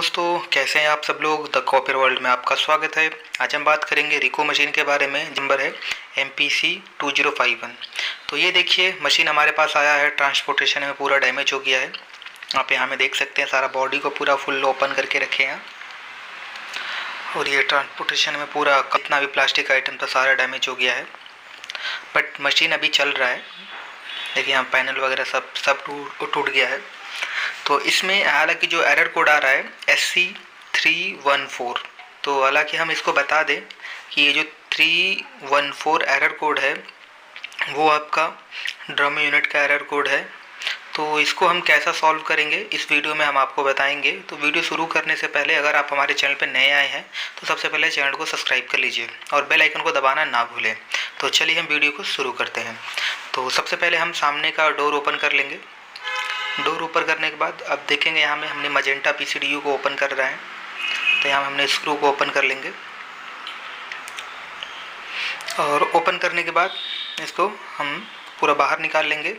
दोस्तों, कैसे हैं आप सब लोग। द कॉपर वर्ल्ड में आपका स्वागत है। आज हम बात करेंगे रिको मशीन के बारे में। नंबर है MPC 2051। तो ये देखिए मशीन हमारे पास आया है। ट्रांसपोर्टेशन में पूरा डैमेज हो गया है। आप यहाँ में देख सकते हैं सारा बॉडी को पूरा फुल ओपन करके रखे हैं और ये ट्रांसपोर्टेशन में पूरा कितना भी प्लास्टिक आइटम था सारा डैमेज हो गया है। बट मशीन अभी चल रहा है। देखिए यहाँ पैनल वगैरह सब टूट गया है। तो इसमें हालांकि जो एरर कोड आ रहा है SC314, तो हालांकि हम इसको बता दें कि ये जो 314 एरर कोड है वो आपका ड्रम यूनिट का एरर कोड है। तो इसको हम कैसा सॉल्व करेंगे इस वीडियो में हम आपको बताएंगे। तो वीडियो शुरू करने से पहले अगर आप हमारे चैनल पर नए आए हैं तो सबसे पहले चैनल को सब्सक्राइब कर लीजिए और बेल आइकन को दबाना ना भूलें। तो चलिए हम वीडियो को शुरू करते हैं। तो सबसे पहले हम सामने का डोर ओपन कर लेंगे। डोर ओपन करने के बाद अब देखेंगे यहाँ में हमने मजेंटा PCDU को ओपन कर रहा है। तो यहाँ हमने स्क्रू को ओपन कर लेंगे और ओपन करने के बाद इसको हम पूरा बाहर निकाल लेंगे।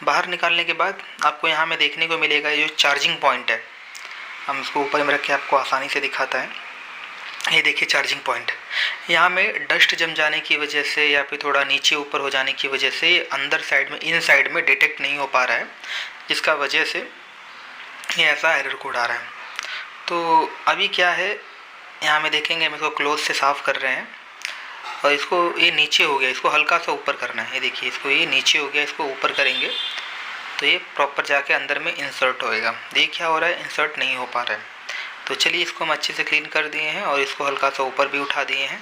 बाहर निकालने के बाद आपको यहाँ में देखने को मिलेगा ये जो चार्जिंग पॉइंट है। हम इसको ऊपर में रख के आपको आसानी से दिखाता है। ये देखिए चार्जिंग पॉइंट। यहाँ में डस्ट जम जाने की वजह से या फिर थोड़ा नीचे ऊपर हो जाने की वजह से अंदर साइड में इन साइड में डिटेक्ट नहीं हो पा रहा है, जिसका वजह से ये ऐसा एरर कोड आ रहा है। तो अभी क्या है यहाँ में देखेंगे, हम इसको क्लोज से साफ़ कर रहे हैं और इसको ये नीचे हो गया, इसको हल्का सा ऊपर करना है। ये देखिए इसको ये नीचे हो गया, इसको ऊपर करेंगे तो ये प्रॉपर जाके अंदर में इंसर्ट होएगा। ये क्या हो रहा है, इंसर्ट नहीं हो पा रहा है। तो चलिए इसको हम अच्छे से क्लीन कर दिए हैं और इसको हल्का सा ऊपर भी उठा दिए हैं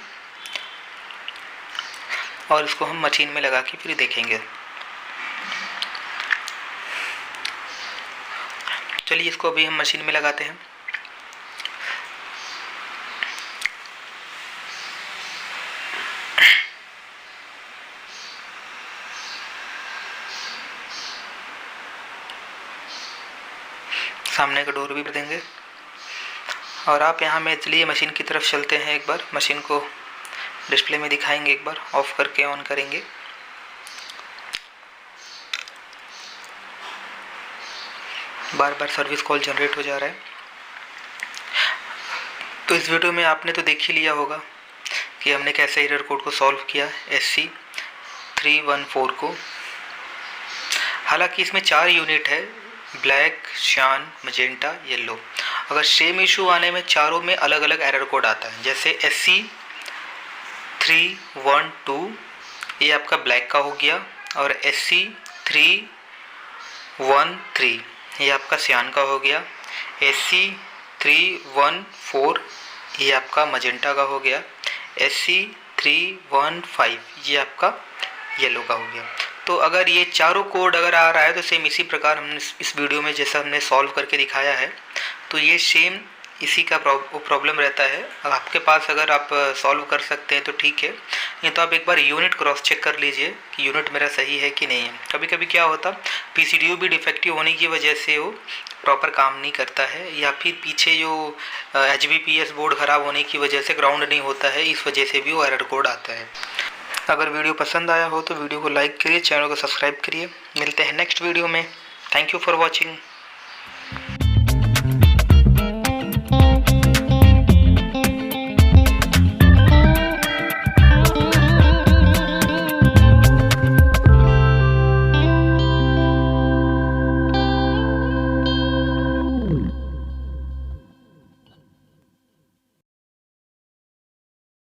और इसको हम मशीन में लगा के फिर देखेंगे। चलिए इसको अभी हम मशीन में लगाते हैं। सामने का डोर भी देंगे और आप यहाँ में चलिए मशीन की तरफ चलते हैं। एक बार मशीन को डिस्प्ले में दिखाएंगे, एक बार ऑफ करके ऑन करेंगे। बार बार सर्विस कॉल जनरेट हो जा रहा है। तो इस वीडियो में आपने तो देख ही लिया होगा कि हमने कैसे एरर कोड को सॉल्व किया SC314 को। हालांकि इसमें 4 यूनिट है, ब्लैक, शान, मजेंटा, येलो। अगर सेम इशू आने में चारों में अलग अलग एरर कोड आता है। जैसे SC312 ये आपका ब्लैक का हो गया और SC313 ये आपका सियान का हो गया। SC314 ये आपका मजेंटा का हो गया। SC315 ये आपका येलो का हो गया। तो अगर ये चारों कोड अगर आ रहा है तो सेम इसी प्रकार हमने इस वीडियो में जैसा हमने सॉल्व करके दिखाया है, तो ये सेम इसी का प्रॉब्लम रहता है। आपके पास अगर आप सॉल्व कर सकते हैं तो ठीक है, नहीं तो आप एक बार यूनिट क्रॉस चेक कर लीजिए कि यूनिट मेरा सही है कि नहीं है। कभी कभी क्या होता PCDU भी डिफेक्टिव होने की वजह से वो प्रॉपर काम नहीं करता है, या फिर पीछे जो HBPS बोर्ड ख़राब होने की वजह से ग्राउंड नहीं होता है, इस वजह से भी वो एरर कोड आता है। अगर वीडियो पसंद आया हो तो वीडियो को लाइक करिए, चैनल को सब्सक्राइब करिए। मिलते हैं नेक्स्ट वीडियो में। Thank you for watching.